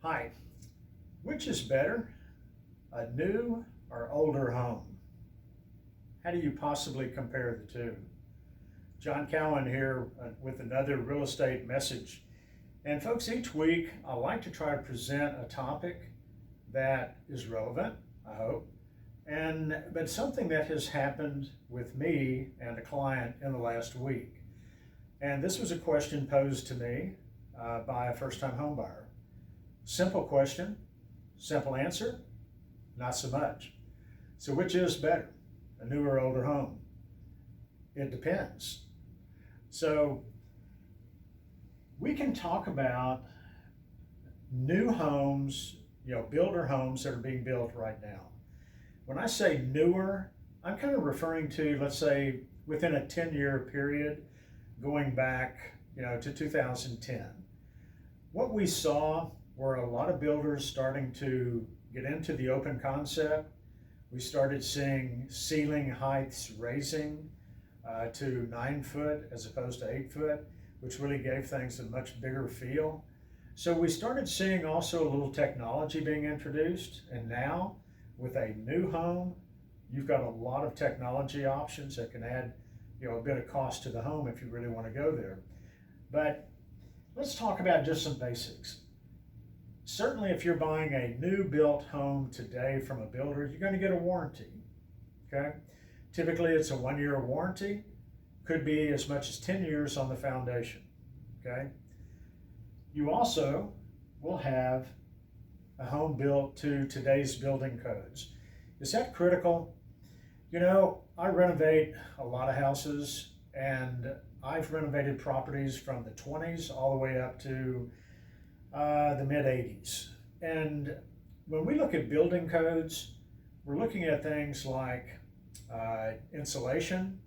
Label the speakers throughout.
Speaker 1: Hi, which is better, a new or older home? How do you possibly compare the two? John Cowan here with another real estate message. And folks, each week I like to try to present a topic that is relevant, I hope, but something that has happened with me and a client in the last week. And this was a question posed to me by a first-time homebuyer. Simple question, simple answer, not so much. So which is better, a new or older home? It depends. So we can talk about new homes, builder homes that are being built right now. When I say newer, I'm kind of referring to, let's say, within a 10-year period, going back, to 2010. What we saw were a lot of builders starting to get into the open concept. We started seeing ceiling heights raising to 9 foot as opposed to 8 foot, which really gave things a much bigger feel. So we started seeing also a little technology being introduced, and now with a new home, you've got a lot of technology options that can add a bit of cost to the home if you really want to go there. But let's talk about just some basics. Certainly if you're buying a new built home today from a builder, you're going to get a warranty, okay? Typically it's a 1-year warranty, could be as much as 10 years on the foundation, okay? You also will have a home built to today's building codes. Is that critical? I renovate a lot of houses, and I've renovated properties from the 20s all the way up to the mid 80s. And when we look at building codes, we're looking at things like insulation,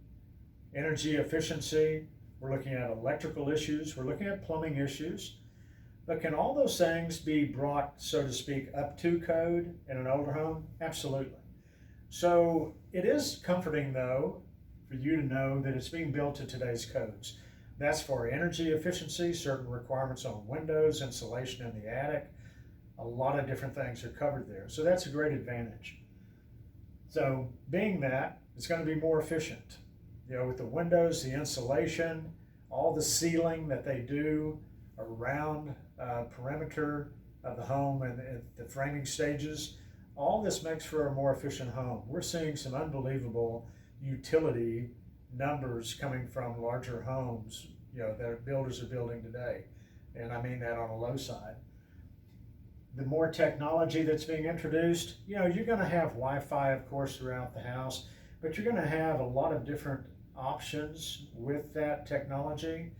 Speaker 1: energy efficiency, we're looking at electrical issues, we're looking at plumbing issues. But can all those things be brought, so to speak, up to code in an older home? Absolutely. So it is comforting, though, for you to know that it's being built to today's codes. That's for energy efficiency, certain requirements on windows, insulation in the attic. A lot of different things are covered there. So that's a great advantage. So being that, it's going to be more efficient. With the windows, the insulation, all the sealing that they do around perimeter of the home and the framing stages, all this makes for a more efficient home. We're seeing some unbelievable utility numbers coming from larger homes, that builders are building today. And I mean that on a low side. The more technology that's being introduced, you're going to have Wi-Fi, of course, throughout the house, but you're going to have a lot of different options with that technology,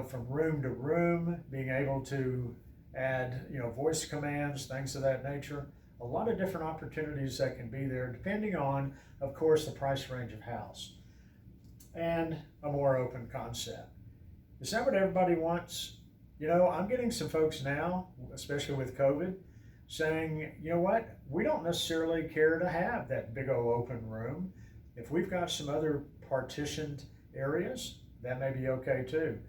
Speaker 1: from room to room, being able to add, voice commands, things of that nature. A lot of different opportunities that can be there depending on, of course, the price range of house and a more open concept. Is that what everybody wants? I'm getting some folks now, especially with COVID, saying, what, we don't necessarily care to have that big old open room. If we've got some other partitioned areas, that may be okay too.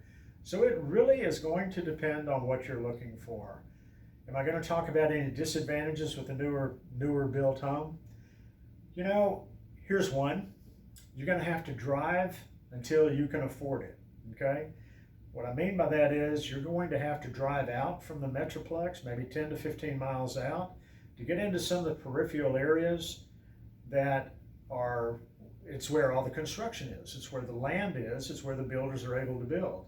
Speaker 1: So it really is going to depend on what you're looking for. Am I going to talk about any disadvantages with a newer built home? Here's one. You're going to have to drive until you can afford it, okay? What I mean by that is you're going to have to drive out from the Metroplex, maybe 10 to 15 miles out, to get into some of the peripheral areas that it's where all the construction is, it's where the land is, it's where the builders are able to build.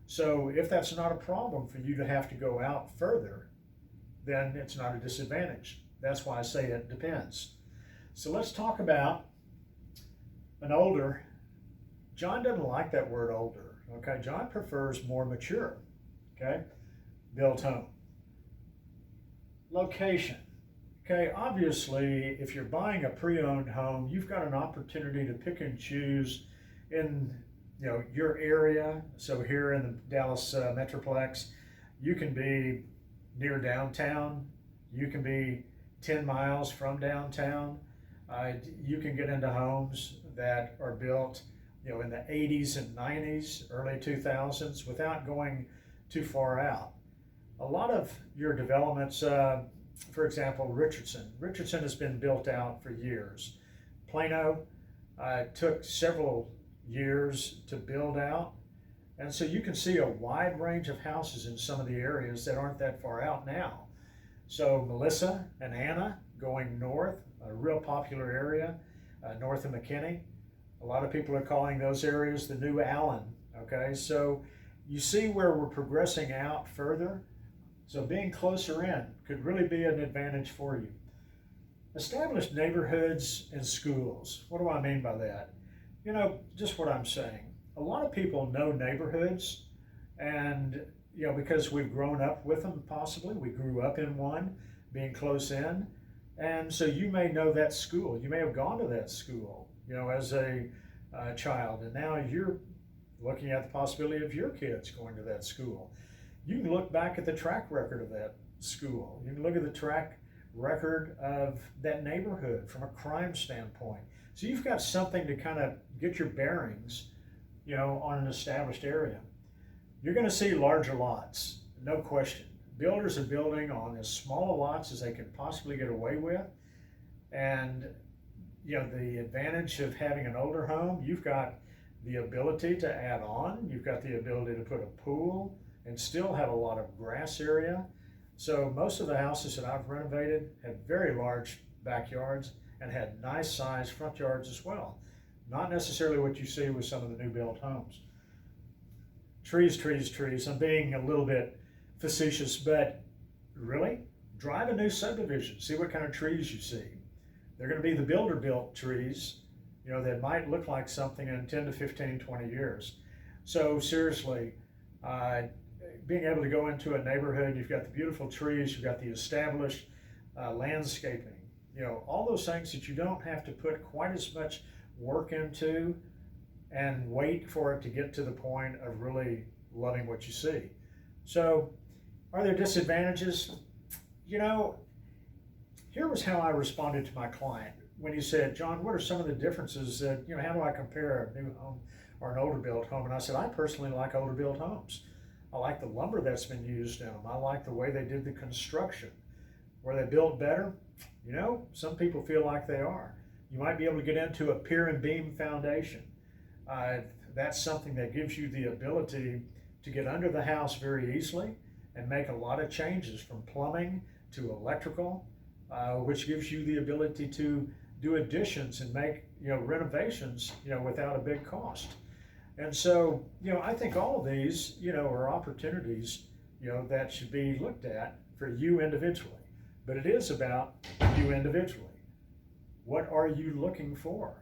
Speaker 1: So if that's not a problem for you to have to go out further, then it's not a disadvantage. That's why I say it depends. So let's talk about an older. John doesn't like that word older, okay? John prefers more mature, okay? Built home. Location, okay? Obviously, if you're buying a pre-owned home, you've got an opportunity to pick and choose in your area. So here in the Dallas Metroplex, you can be near downtown, you can be 10 miles from downtown. You can get into homes that are built in the 80s and 90s, early 2000s, without going too far out. A lot of your developments, for example, Richardson has been built out for years. Plano took several years to build out. And so you can see a wide range of houses in some of the areas that aren't that far out now. So Melissa and Anna going north, a real popular area, north of McKinney. A lot of people are calling those areas the new Allen, okay? So you see where we're progressing out further. So being closer in could really be an advantage for you. Established neighborhoods and schools. What do I mean by that? You know, just what I'm saying. A lot of people know neighborhoods, and you know, because we've grown up with them, possibly we grew up in one, being close in, and so you may know that school. You may have gone to that school, you know, as a child, and now you're looking at the possibility of your kids going to that school. You can look back at the track record of that school. You can look at the track record of that neighborhood from a crime standpoint. So you've got something to kind of get your bearings, you know, on an established area. You're going to see larger lots, no question. Builders are building on as small lots as they can possibly get away with. And, you know, the advantage of having an older home, you've got the ability to add on. You've got the ability to put a pool and still have a lot of grass area. So most of the houses that I've renovated had very large backyards and had nice sized front yards as well. Not necessarily what you see with some of the new built homes. Trees, trees, trees. I'm being a little bit facetious, but really, drive a new subdivision. See what kind of trees you see. They're going to be the builder built trees, you know, that might look like something in 10 to 15, 20 years. So seriously, being able to go into a neighborhood, you've got the beautiful trees, you've got the established landscaping, you know, all those things that you don't have to put quite as much work into and wait for it to get to the point of really loving what you see. So are there disadvantages? You know, here was how I responded to my client when he said, John, what are some of the differences that, you know, how do I compare a new home or an older built home? And I said, I personally like older built homes. I like the lumber that's been used in them. I like the way they did the construction. Were they built better? You know, some people feel like they are. You might be able to get into a pier and beam foundation. That's something that gives you the ability to get under the house very easily and make a lot of changes from plumbing to electrical, which gives you the ability to do additions and make, you know, renovations, you know, without a big cost. And so, you know, I think all of these, you know, are opportunities, you know, that should be looked at for you individually. But it is about you individually. What are you looking for?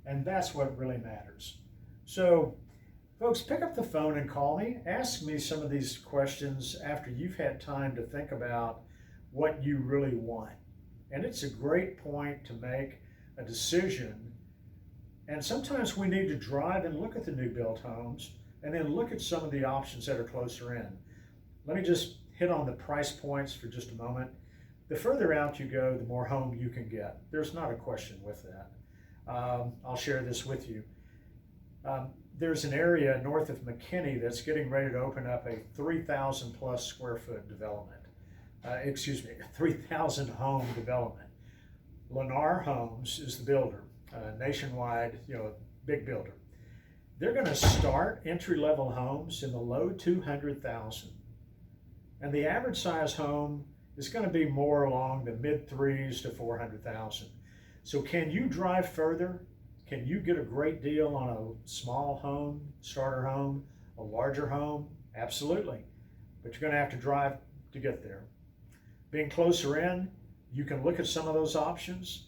Speaker 1: And that's what really matters. So, folks, pick up the phone and call me. Ask me some of these questions after you've had time to think about what you really want. And it's a great point to make a decision. And sometimes we need to drive and look at the new built homes and then look at some of the options that are closer in. Let me just hit on the price points for just a moment. The further out you go, the more home you can get. There's not a question with that. I'll share this with you. There's an area north of McKinney that's getting ready to open up a 3,000 plus square foot development. 3,000 home development. Lennar Homes is the builder, nationwide, you know, big builder. They're going to start entry-level homes in the low 200,000, and the average size home is going to be more along the mid 3s to 400,000. So can you drive further? Can you get a great deal on a small home, starter home, a larger home? Absolutely. But you're going to have to drive to get there. Being closer in, you can look at some of those options,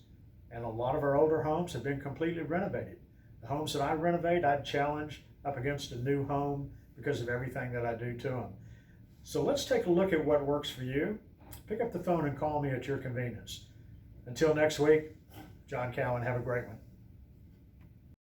Speaker 1: and a lot of our older homes have been completely renovated. The homes that I renovate, I'd challenge up against a new home because of everything that I do to them. So let's take a look at what works for you. Pick up the phone and call me at your convenience. Until next week, John Cowan, have a great one.